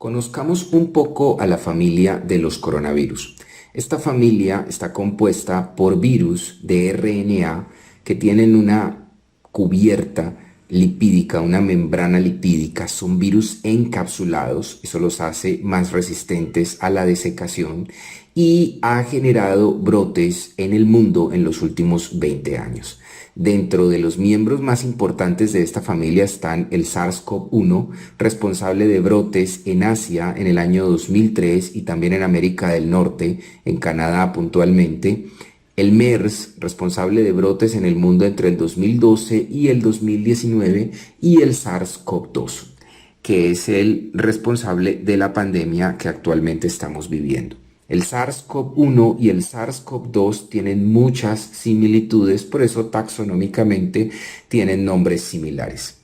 Conozcamos un poco a la familia de los coronavirus. Esta familia está compuesta por virus de RNA que tienen una cubierta lipídica, una membrana lipídica. Son virus encapsulados, eso los hace más resistentes a la desecación y ha generado brotes en el mundo en los últimos 20 años. Dentro de los miembros más importantes de esta familia están el SARS-CoV-1, responsable de brotes en Asia en el año 2003 y también en América del Norte, en Canadá puntualmente. El MERS, responsable de brotes en el mundo entre el 2012 y el 2019, y el SARS-CoV-2, que es el responsable de la pandemia que actualmente estamos viviendo. El SARS-CoV-1 y el SARS-CoV-2 tienen muchas similitudes, por eso taxonómicamente tienen nombres similares.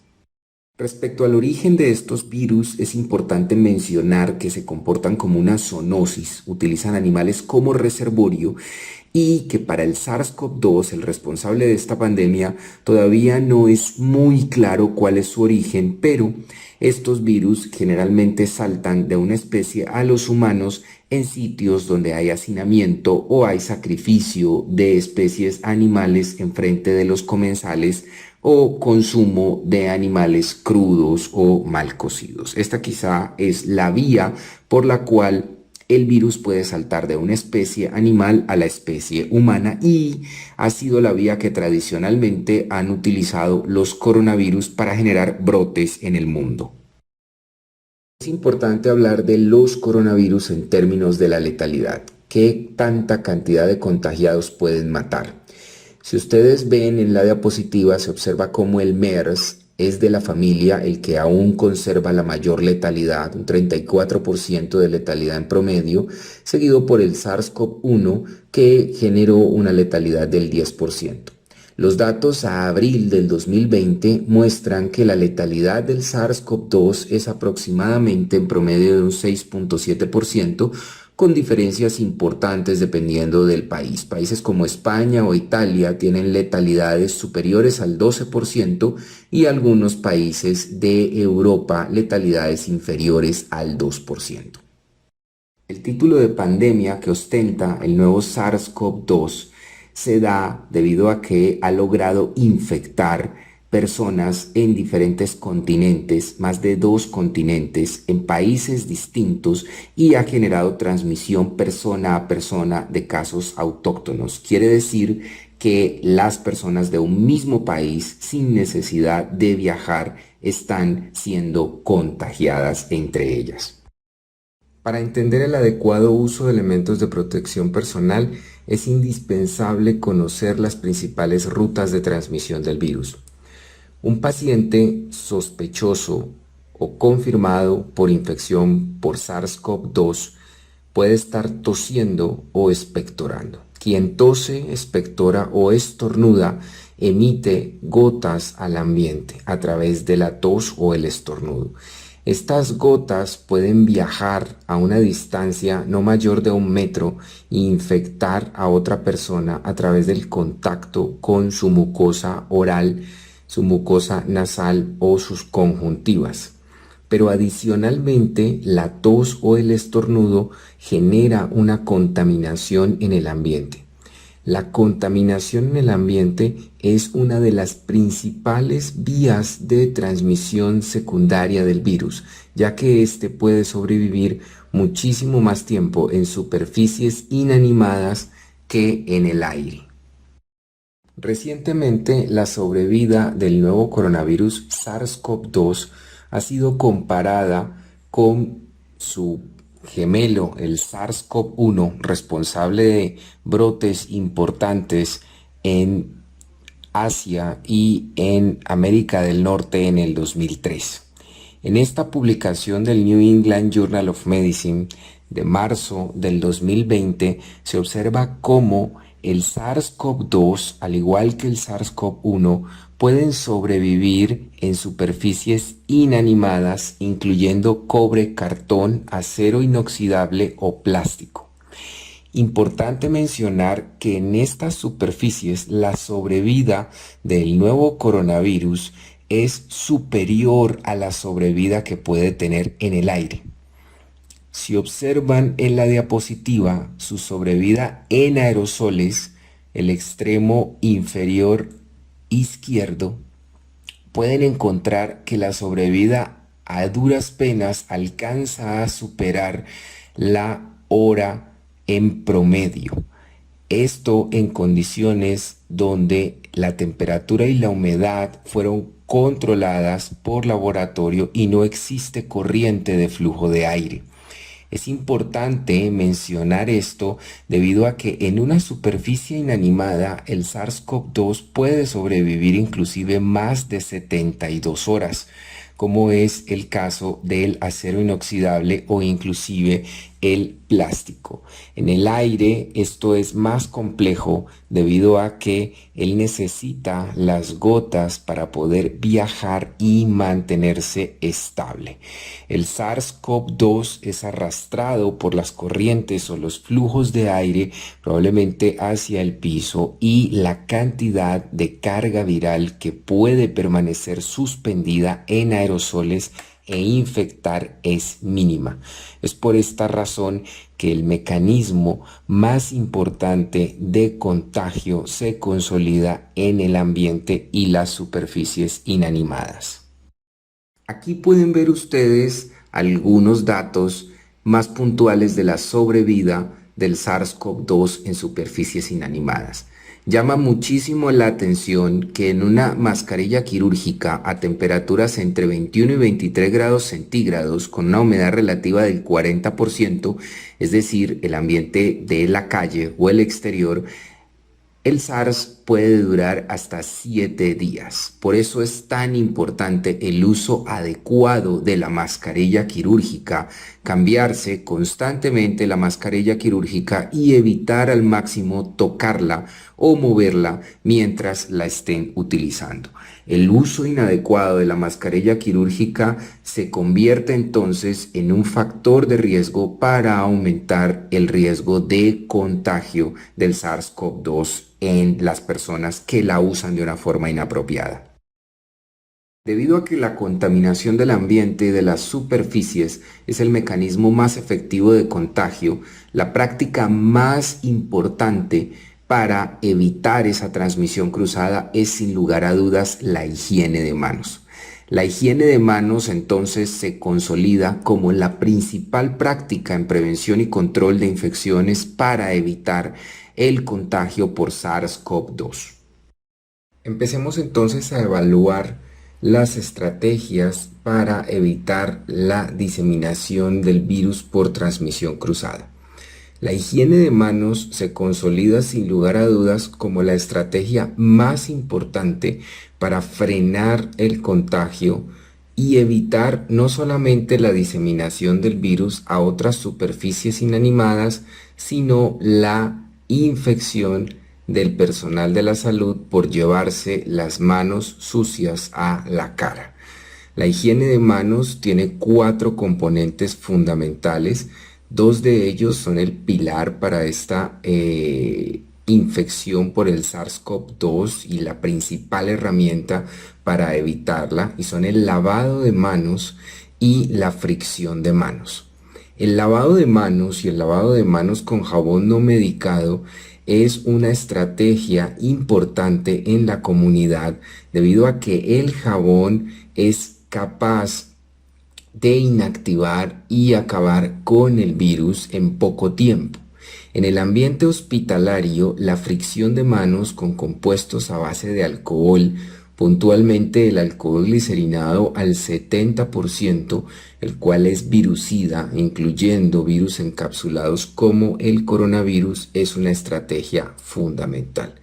Respecto al origen de estos virus, es importante mencionar que se comportan como una zoonosis, utilizan animales como reservorio y que para el SARS-CoV-2, el responsable de esta pandemia, todavía no es muy claro cuál es su origen, pero estos virus generalmente saltan de una especie a los humanos en sitios donde hay hacinamiento o hay sacrificio de especies animales en frente de los comensales o consumo de animales crudos o mal cocidos. Esta quizá es la vía por la cual el virus puede saltar de una especie animal a la especie humana y ha sido la vía que tradicionalmente han utilizado los coronavirus para generar brotes en el mundo. Es importante hablar de los coronavirus en términos de la letalidad. ¿Qué tanta cantidad de contagiados pueden matar? Si ustedes ven en la diapositiva, se observa cómo el MERS es de la familia el que aún conserva la mayor letalidad, un 34% de letalidad en promedio, seguido por el SARS-CoV-1 que generó una letalidad del 10%. Los datos a abril del 2020 muestran que la letalidad del SARS-CoV-2 es aproximadamente en promedio de un 6.7%, con diferencias importantes dependiendo del país. Países como España o Italia tienen letalidades superiores al 12% y algunos países de Europa letalidades inferiores al 2%. El título de pandemia que ostenta el nuevo SARS-CoV-2 se da debido a que ha logrado infectar personas en diferentes continentes, más de 2 continentes, en países distintos y ha generado transmisión persona a persona de casos autóctonos. Quiere decir que las personas de un mismo país, sin necesidad de viajar, están siendo contagiadas entre ellas. Para entender el adecuado uso de elementos de protección personal, es indispensable conocer las principales rutas de transmisión del virus. Un paciente sospechoso o confirmado por infección por SARS-CoV-2 puede estar tosiendo o expectorando. Quien tose, expectora o estornuda emite gotas al ambiente a través de la tos o el estornudo. Estas gotas pueden viajar a una distancia no mayor de 1 metro e infectar a otra persona a través del contacto con su mucosa oral, su mucosa nasal o sus conjuntivas. Pero adicionalmente, la tos o el estornudo genera una contaminación en el ambiente. La contaminación en el ambiente es una de las principales vías de transmisión secundaria del virus, ya que éste puede sobrevivir muchísimo más tiempo en superficies inanimadas que en el aire. Recientemente, la sobrevida del nuevo coronavirus SARS-CoV-2 ha sido comparada con su gemelo, el SARS-CoV-1, responsable de brotes importantes en Asia y en América del Norte en el 2003. En esta publicación del New England Journal of Medicine de marzo del 2020 se observa cómo el SARS-CoV-2, al igual que el SARS-CoV-1, pueden sobrevivir en superficies inanimadas, incluyendo cobre, cartón, acero inoxidable o plástico. Importante mencionar que en estas superficies la sobrevida del nuevo coronavirus es superior a la sobrevida que puede tener en el aire. Si observan en la diapositiva su sobrevida en aerosoles, el extremo inferior izquierdo, pueden encontrar que la sobrevida a duras penas alcanza a superar la hora en promedio. Esto en condiciones donde la temperatura y la humedad fueron controladas por laboratorio y no existe corriente de flujo de aire. Es importante mencionar esto debido a que en una superficie inanimada el SARS-CoV-2 puede sobrevivir inclusive más de 72 horas, como es el caso del acero inoxidable o inclusive el plástico. En el aire esto es más complejo debido a que él necesita las gotas para poder viajar y mantenerse estable. El SARS-CoV-2 es arrastrado por las corrientes o los flujos de aire probablemente hacia el piso, y la cantidad de carga viral que puede permanecer suspendida en aerosoles e infectar es mínima. Es por esta razón que el mecanismo más importante de contagio se consolida en el ambiente y las superficies inanimadas. Aquí pueden ver ustedes algunos datos más puntuales de la sobrevida del SARS-CoV-2 en superficies inanimadas. Llama muchísimo la atención que en una mascarilla quirúrgica a temperaturas entre 21 y 23 grados centígrados con una humedad relativa del 40%, es decir, el ambiente de la calle o el exterior, el SARS puede durar hasta 7 días. Por eso es tan importante el uso adecuado de la mascarilla quirúrgica, cambiarse constantemente la mascarilla quirúrgica y evitar al máximo tocarla o moverla mientras la estén utilizando. El uso inadecuado de la mascarilla quirúrgica se convierte entonces en un factor de riesgo para aumentar el riesgo de contagio del SARS-CoV-2 en las personas que la usan de una forma inapropiada. Debido a que la contaminación del ambiente y de las superficies es el mecanismo más efectivo de contagio, la práctica más importante para evitar esa transmisión cruzada es sin lugar a dudas la higiene de manos. La higiene de manos entonces se consolida como la principal práctica en prevención y control de infecciones para evitar el contagio por SARS-CoV-2. Empecemos entonces a evaluar las estrategias para evitar la diseminación del virus por transmisión cruzada. La higiene de manos se consolida sin lugar a dudas como la estrategia más importante para frenar el contagio y evitar no solamente la diseminación del virus a otras superficies inanimadas, sino la infección del personal de la salud por llevarse las manos sucias a la cara. La higiene de manos tiene 4 componentes fundamentales. 2 de ellos son el pilar para esta infección por el SARS-CoV-2 y la principal herramienta para evitarla, y son el lavado de manos y la fricción de manos. El lavado de manos y el lavado de manos con jabón no medicado es una estrategia importante en la comunidad debido a que el jabón es capaz de inactivar y acabar con el virus en poco tiempo. En el ambiente hospitalario, la fricción de manos con compuestos a base de alcohol, puntualmente el alcohol glicerinado al 70%, el cual es virucida, incluyendo virus encapsulados como el coronavirus, es una estrategia fundamental.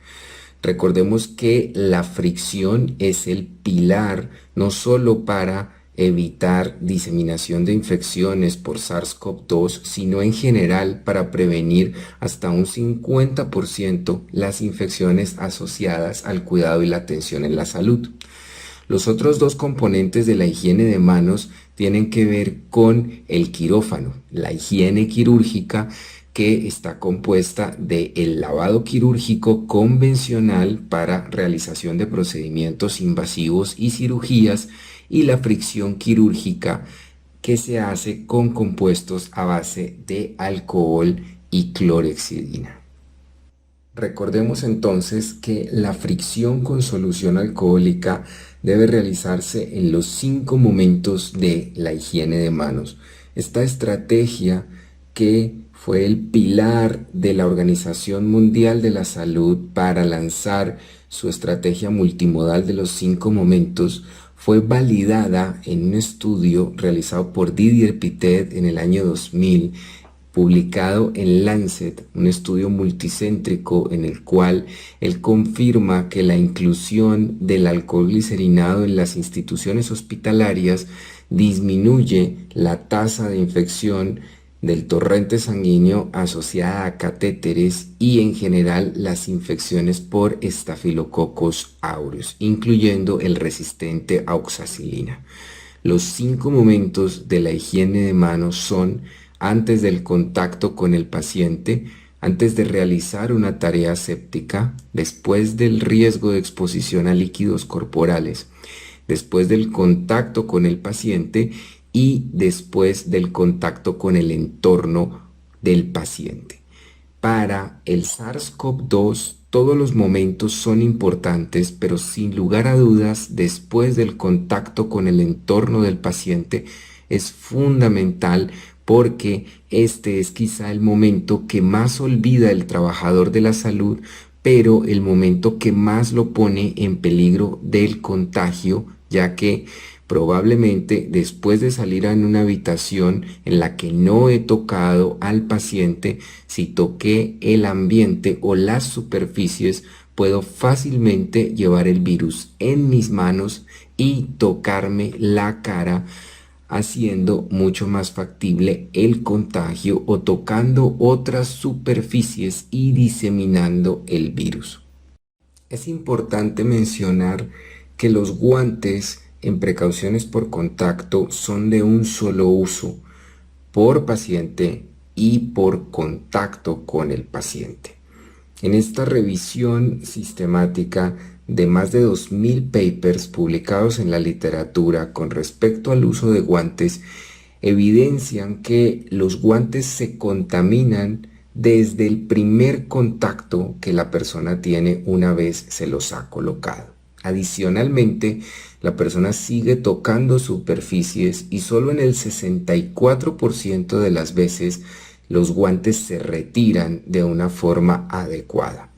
Recordemos que la fricción es el pilar no solo para evitar diseminación de infecciones por SARS-CoV-2, sino en general para prevenir hasta un 50% las infecciones asociadas al cuidado y la atención en la salud. Los otros 2 componentes de la higiene de manos tienen que ver con el quirófano, la higiene quirúrgica, que está compuesta del lavado quirúrgico convencional para realización de procedimientos invasivos y cirugías, y la fricción quirúrgica, que se hace con compuestos a base de alcohol y clorhexidina. Recordemos entonces que la fricción con solución alcohólica debe realizarse en los 5 momentos de la higiene de manos. Esta estrategia, que fue el pilar de la Organización Mundial de la Salud para lanzar su estrategia multimodal de los 5 momentos, fue validada en un estudio realizado por Didier Pittet en el año 2000, publicado en Lancet, un estudio multicéntrico en el cual él confirma que la inclusión del alcohol glicerinado en las instituciones hospitalarias disminuye la tasa de infección del torrente sanguíneo asociada a catéteres y en general las infecciones por Staphylococcus aureus, incluyendo el resistente a oxacilina. Los 5 momentos de la higiene de manos son: antes del contacto con el paciente, antes de realizar una tarea séptica, después del riesgo de exposición a líquidos corporales, después del contacto con el paciente y después del contacto con el entorno del paciente. Para el SARS-CoV-2, todos los momentos son importantes, pero sin lugar a dudas, después del contacto con el entorno del paciente es fundamental, porque este es quizá el momento que más olvida el trabajador de la salud, pero el momento que más lo pone en peligro del contagio, ya que probablemente después de salir a una habitación en la que no he tocado al paciente, si toqué el ambiente o las superficies, puedo fácilmente llevar el virus en mis manos y tocarme la cara, haciendo mucho más factible el contagio, o tocando otras superficies y diseminando el virus. Es importante mencionar que los guantes en precauciones por contacto son de un solo uso por paciente y por contacto con el paciente. En esta revisión sistemática de más de 2000 papers publicados en la literatura con respecto al uso de guantes, evidencian que los guantes se contaminan desde el primer contacto que la persona tiene una vez se los ha colocado. Adicionalmente, la persona sigue tocando superficies y solo en el 64% de las veces los guantes se retiran de una forma adecuada.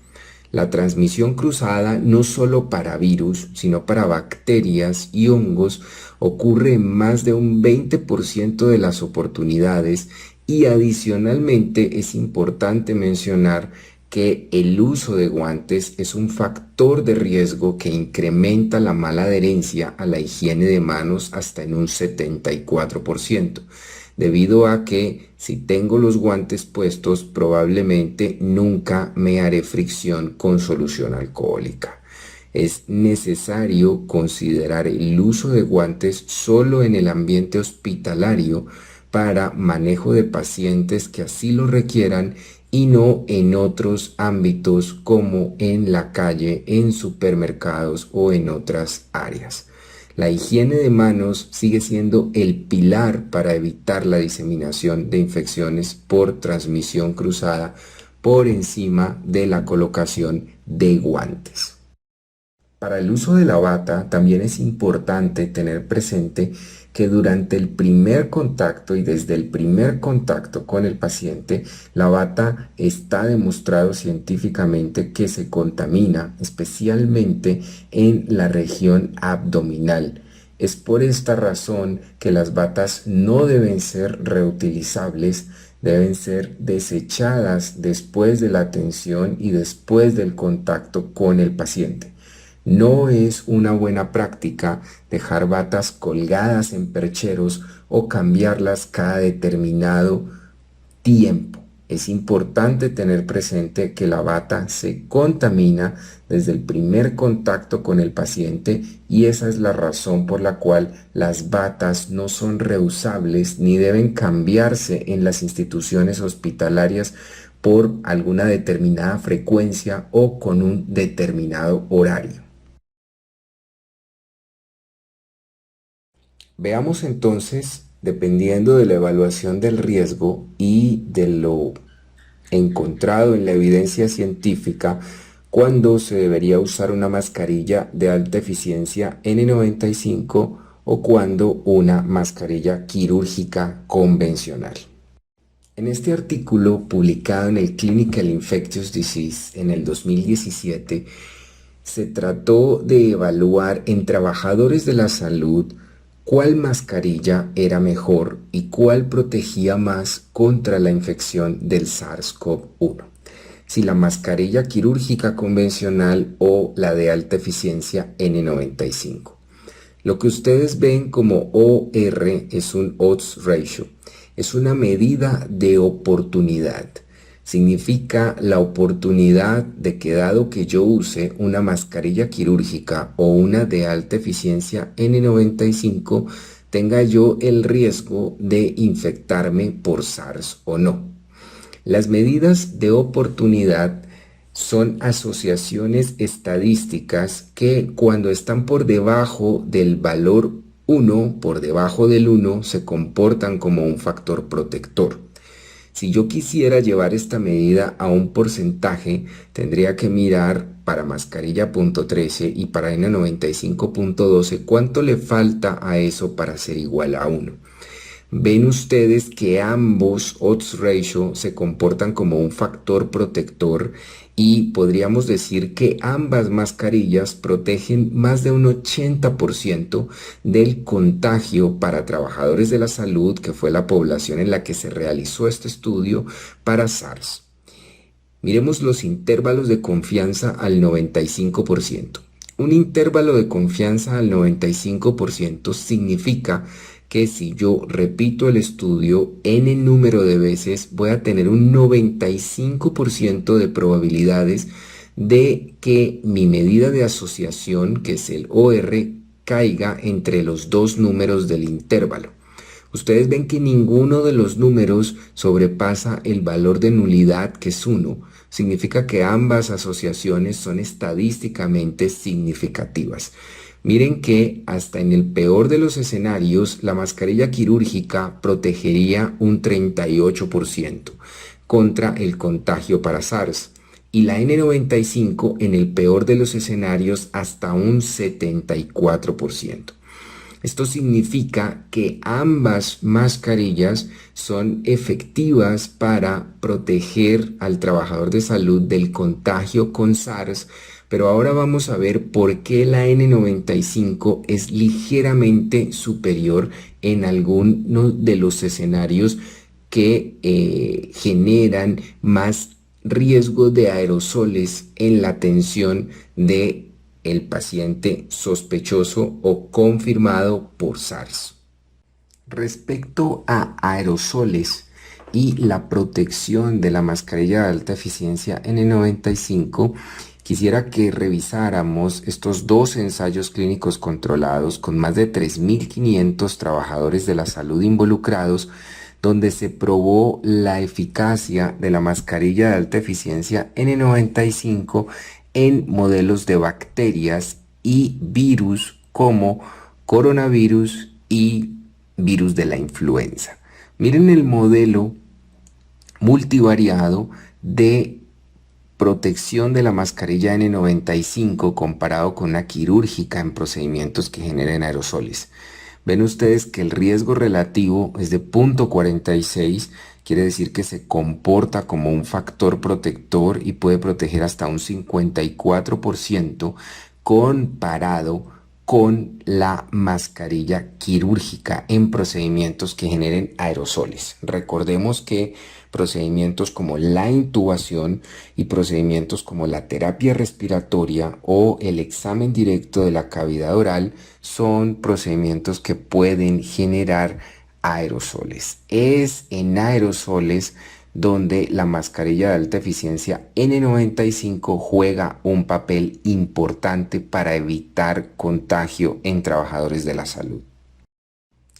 La transmisión cruzada, no solo para virus, sino para bacterias y hongos, ocurre en más de un 20% de las oportunidades, y adicionalmente es importante mencionar que el uso de guantes es un factor de riesgo que incrementa la mala adherencia a la higiene de manos hasta en un 74%, debido a que si tengo los guantes puestos probablemente nunca me haré fricción con solución alcohólica. Es necesario considerar el uso de guantes solo en el ambiente hospitalario para manejo de pacientes que así lo requieran, y no en otros ámbitos como en la calle, en supermercados o en otras áreas. La higiene de manos sigue siendo el pilar para evitar la diseminación de infecciones por transmisión cruzada, por encima de la colocación de guantes. Para el uso de la bata también es importante tener presente que durante el primer contacto y desde el primer contacto con el paciente, la bata está demostrado científicamente que se contamina, especialmente en la región abdominal. Es por esta razón que las batas no deben ser reutilizables, deben ser desechadas después de la atención y después del contacto con el paciente. No es una buena práctica dejar batas colgadas en percheros o cambiarlas cada determinado tiempo. Es importante tener presente que la bata se contamina desde el primer contacto con el paciente, y esa es la razón por la cual las batas no son reusables ni deben cambiarse en las instituciones hospitalarias por alguna determinada frecuencia o con un determinado horario. Veamos entonces dependiendo de la evaluación del riesgo y de lo encontrado en la evidencia científica, cuándo se debería usar una mascarilla de alta eficiencia N95 o cuándo una mascarilla quirúrgica convencional. En este artículo publicado en el Clinical Infectious Disease en el 2017, se trató de evaluar en trabajadores de la salud cuál mascarilla era mejor y cuál protegía más contra la infección del SARS-CoV-1. Si la mascarilla quirúrgica convencional o la de alta eficiencia N95. Lo que ustedes ven como OR es un odds ratio. Es una medida de oportunidad. Significa la oportunidad de que dado que yo use una mascarilla quirúrgica o una de alta eficiencia N95, tenga yo el riesgo de infectarme por SARS o no. Las medidas de oportunidad son asociaciones estadísticas que cuando están por debajo del valor 1, por debajo del 1, se comportan como un factor protector. Si yo quisiera llevar esta medida a un porcentaje, tendría que mirar para mascarilla .13 y para N95.12 cuánto le falta a eso para ser igual a 1. Ven ustedes que ambos odds ratio se comportan como un factor protector y podríamos decir que ambas mascarillas protegen más de un 80% del contagio para trabajadores de la salud, que fue la población en la que se realizó este estudio, para SARS. Miremos los intervalos de confianza al 95%. Un intervalo de confianza al 95% significa que si yo repito el estudio n número de veces, voy a tener un 95% de probabilidades de que mi medida de asociación, que es el OR, caiga entre los dos números del intervalo. Ustedes ven que ninguno de los números sobrepasa el valor de nulidad, que es 1. Significa que ambas asociaciones son estadísticamente significativas. Miren que hasta en el peor de los escenarios, la mascarilla quirúrgica protegería un 38% contra el contagio para SARS y la N95 en el peor de los escenarios hasta un 74%. Esto significa que ambas mascarillas son efectivas para proteger al trabajador de salud del contagio con SARS, pero ahora vamos a ver por qué la N95 es ligeramente superior en alguno de los escenarios que generan más riesgo de aerosoles en la atención de el paciente sospechoso o confirmado por SARS. Respecto a aerosoles y la protección de la mascarilla de alta eficiencia N95, quisiera que revisáramos estos dos ensayos clínicos controlados con más de 3.500 trabajadores de la salud involucrados, donde se probó la eficacia de la mascarilla de alta eficiencia N95 en modelos de bacterias y virus como coronavirus y virus de la influenza. Miren el modelo multivariado de protección de la mascarilla N95 comparado con una quirúrgica en procedimientos que generen aerosoles. Ven ustedes que el riesgo relativo es de 0.46, quiere decir que se comporta como un factor protector y puede proteger hasta un 54% comparado con la mascarilla quirúrgica en procedimientos que generen aerosoles. Recordemos que procedimientos como la intubación y procedimientos como la terapia respiratoria o el examen directo de la cavidad oral son procedimientos que pueden generar aerosoles. Es en aerosoles donde la mascarilla de alta eficiencia N95 juega un papel importante para evitar contagio en trabajadores de la salud.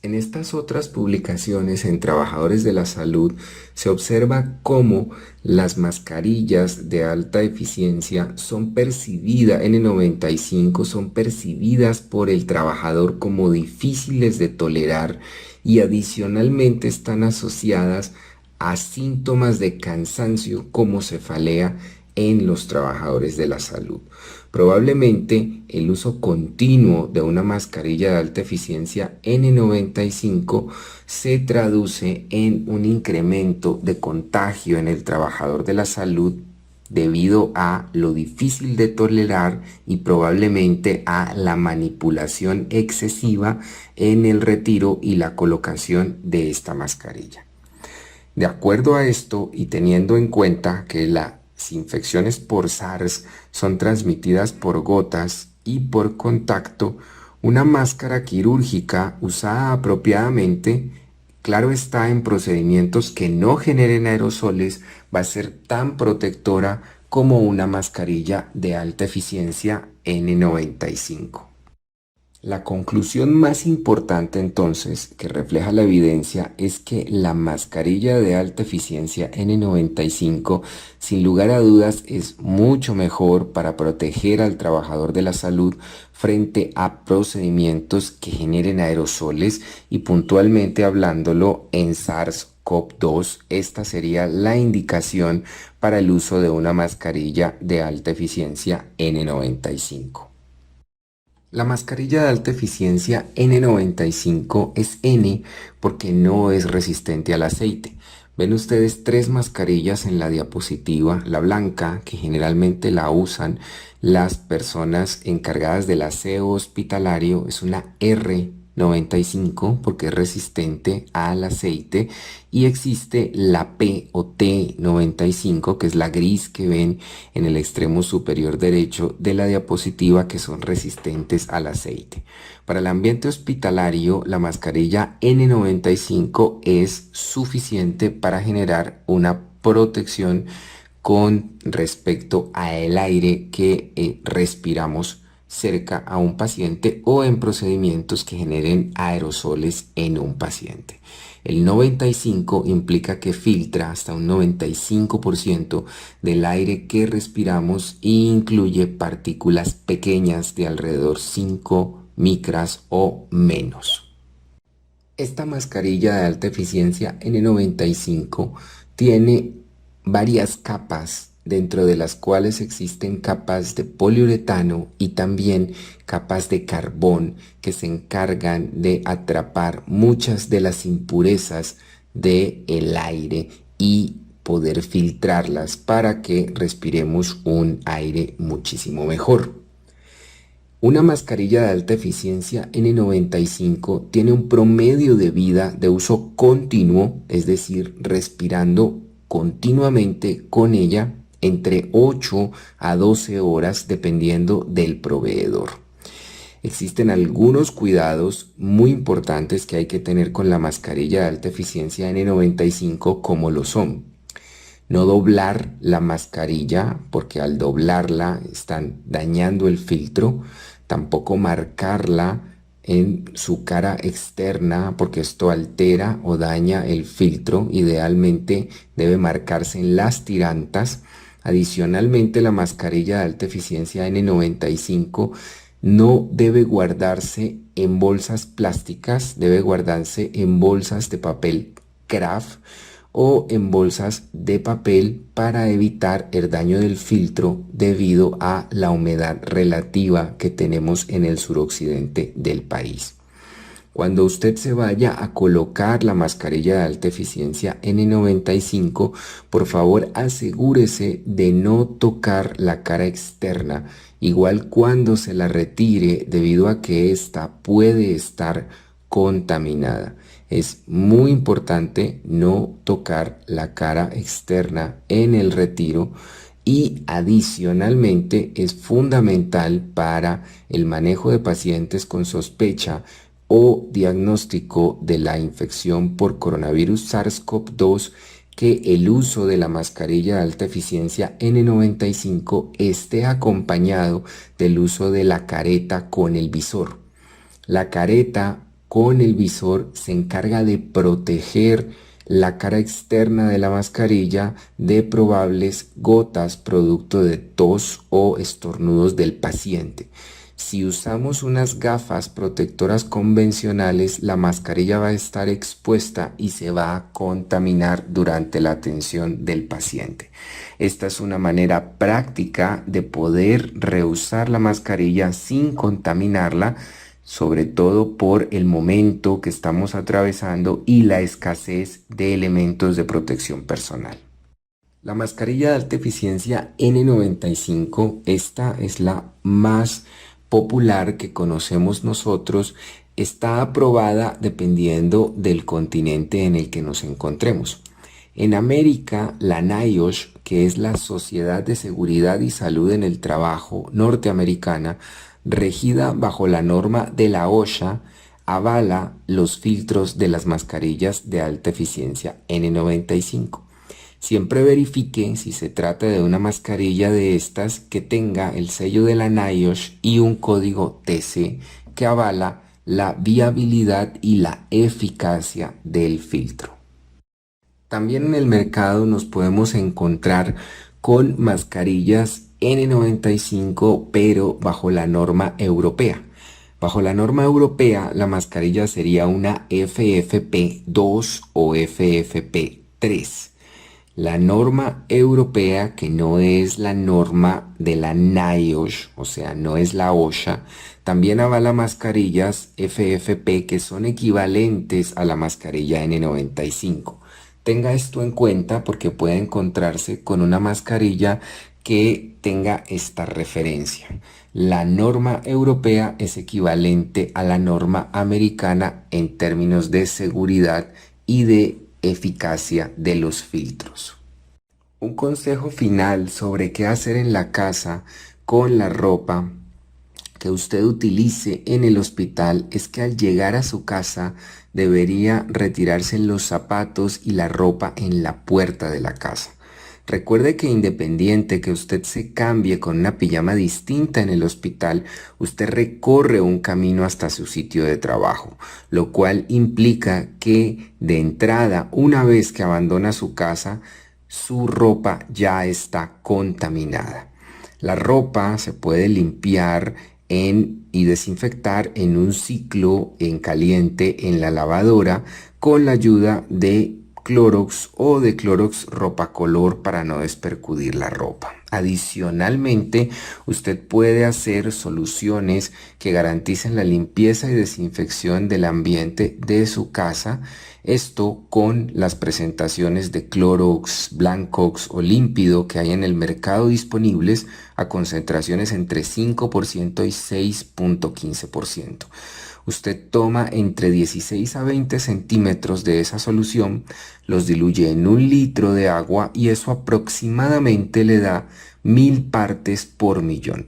En estas otras publicaciones en trabajadores de la salud se observa cómo las mascarillas de alta eficiencia son percibidas, N95, son percibidas por el trabajador como difíciles de tolerar y adicionalmente están asociadas a síntomas de cansancio como cefalea en los trabajadores de la salud. Probablemente el uso continuo de una mascarilla de alta eficiencia N95 se traduce en un incremento de contagio en el trabajador de la salud debido a lo difícil de tolerar y probablemente a la manipulación excesiva en el retiro y la colocación de esta mascarilla. De acuerdo a esto y teniendo en cuenta que las infecciones por SARS son transmitidas por gotas y por contacto, una máscara quirúrgica usada apropiadamente, claro está, en procedimientos que no generen aerosoles, va a ser tan protectora como una mascarilla de alta eficiencia N95. La conclusión más importante entonces que refleja la evidencia es que la mascarilla de alta eficiencia N95 sin lugar a dudas es mucho mejor para proteger al trabajador de la salud frente a procedimientos que generen aerosoles y puntualmente hablándolo en SARS-CoV-2, esta sería la indicación para el uso de una mascarilla de alta eficiencia N95. La mascarilla de alta eficiencia N95 es N porque no es resistente al aceite. Ven ustedes tres mascarillas en la diapositiva. La blanca, que generalmente la usan las personas encargadas del aseo hospitalario, es una R95 porque es resistente al aceite, y existe la P o T95, que es la gris que ven en el extremo superior derecho de la diapositiva, que son resistentes al aceite. Para el ambiente hospitalario, la mascarilla N95 es suficiente para generar una protección con respecto al aire que respiramos cerca a un paciente o en procedimientos que generen aerosoles en un paciente. El 95 implica que filtra hasta un 95% del aire que respiramos e incluye partículas pequeñas de alrededor 5 micras o menos. Esta mascarilla de alta eficiencia N95 tiene varias capas, dentro de las cuales existen capas de poliuretano y también capas de carbón que se encargan de atrapar muchas de las impurezas del aire y poder filtrarlas para que respiremos un aire muchísimo mejor. Una mascarilla de alta eficiencia N95 tiene un promedio de vida de uso continuo, es decir, respirando continuamente con ella, entre 8 a 12 horas dependiendo del proveedor. Existen algunos cuidados muy importantes que hay que tener con la mascarilla de alta eficiencia N95, como lo son: no doblar la mascarilla porque al doblarla están dañando el filtro; tampoco marcarla en su cara externa porque esto altera o daña el filtro; idealmente debe marcarse en las tirantas. Adicionalmente, la mascarilla de alta eficiencia N95 no debe guardarse en bolsas plásticas, debe guardarse en bolsas de papel craft o en bolsas de papel para evitar el daño del filtro debido a la humedad relativa que tenemos en el suroccidente del país. Cuando usted se vaya a colocar la mascarilla de alta eficiencia N95, por favor asegúrese de no tocar la cara externa, igual cuando se la retire, debido a que ésta puede estar contaminada. Es muy importante no tocar la cara externa en el retiro, y adicionalmente es fundamental para el manejo de pacientes con sospecha o diagnóstico de la infección por coronavirus SARS-CoV-2 que el uso de la mascarilla de alta eficiencia N95 esté acompañado del uso de la careta con el visor. La careta con el visor se encarga de proteger la cara externa de la mascarilla de probables gotas producto de tos o estornudos del paciente. Si usamos unas gafas protectoras convencionales, la mascarilla va a estar expuesta y se va a contaminar durante la atención del paciente. Esta es una manera práctica de poder reusar la mascarilla sin contaminarla, sobre todo por el momento que estamos atravesando y la escasez de elementos de protección personal. La mascarilla de alta eficiencia N95, esta es la más popular que conocemos nosotros, está aprobada dependiendo del continente en el que nos encontremos. En América, la NIOSH, que es la Sociedad de Seguridad y Salud en el Trabajo norteamericana, regida bajo la norma de la OSHA, avala los filtros de las mascarillas de alta eficiencia N95. Siempre verifique si se trata de una mascarilla de estas que tenga el sello de la NIOSH y un código TC que avala la viabilidad y la eficacia del filtro. También en el mercado nos podemos encontrar con mascarillas N95 pero bajo la norma europea. Bajo la norma europea la mascarilla sería una FFP2 o FFP3. La norma europea, que no es la norma de la NIOSH, o sea, no es la OSHA, también avala mascarillas FFP que son equivalentes a la mascarilla N95. Tenga esto en cuenta porque puede encontrarse con una mascarilla que tenga esta referencia. La norma europea es equivalente a la norma americana en términos de seguridad y de eficacia de los filtros. Un consejo final sobre qué hacer en la casa con la ropa que usted utilice en el hospital es que al llegar a su casa debería retirarse los zapatos y la ropa en la puerta de la casa. Recuerde que independiente que usted se cambie con una pijama distinta en el hospital, usted recorre un camino hasta su sitio de trabajo, lo cual implica que de entrada, una vez que abandona su casa, su ropa ya está contaminada. La ropa se puede limpiar y desinfectar en un ciclo en caliente en la lavadora con la ayuda de Clorox o de Clorox Ropacolor para no despercudir la ropa. Adicionalmente, usted puede hacer soluciones que garanticen la limpieza y desinfección del ambiente de su casa. Esto con las presentaciones de Clorox, Blancox o Límpido que hay en el mercado disponibles a concentraciones entre 5% y 6.15%. Usted toma entre 16 a 20 centímetros de esa solución, los diluye en 1 litro de agua y eso aproximadamente le da 1000 partes por millón.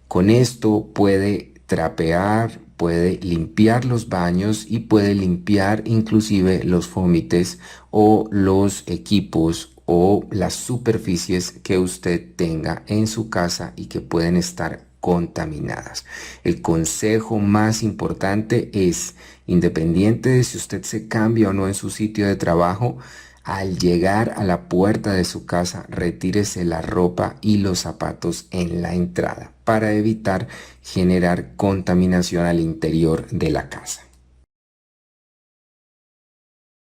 Con esto puede trapear, puede limpiar los baños y puede limpiar inclusive los fomites o los equipos o las superficies que usted tenga en su casa y que pueden estar contaminadas. El consejo más importante es, independiente de si usted se cambia o no en su sitio de trabajo, al llegar a la puerta de su casa, retírese la ropa y los zapatos en la entrada para evitar generar contaminación al interior de la casa.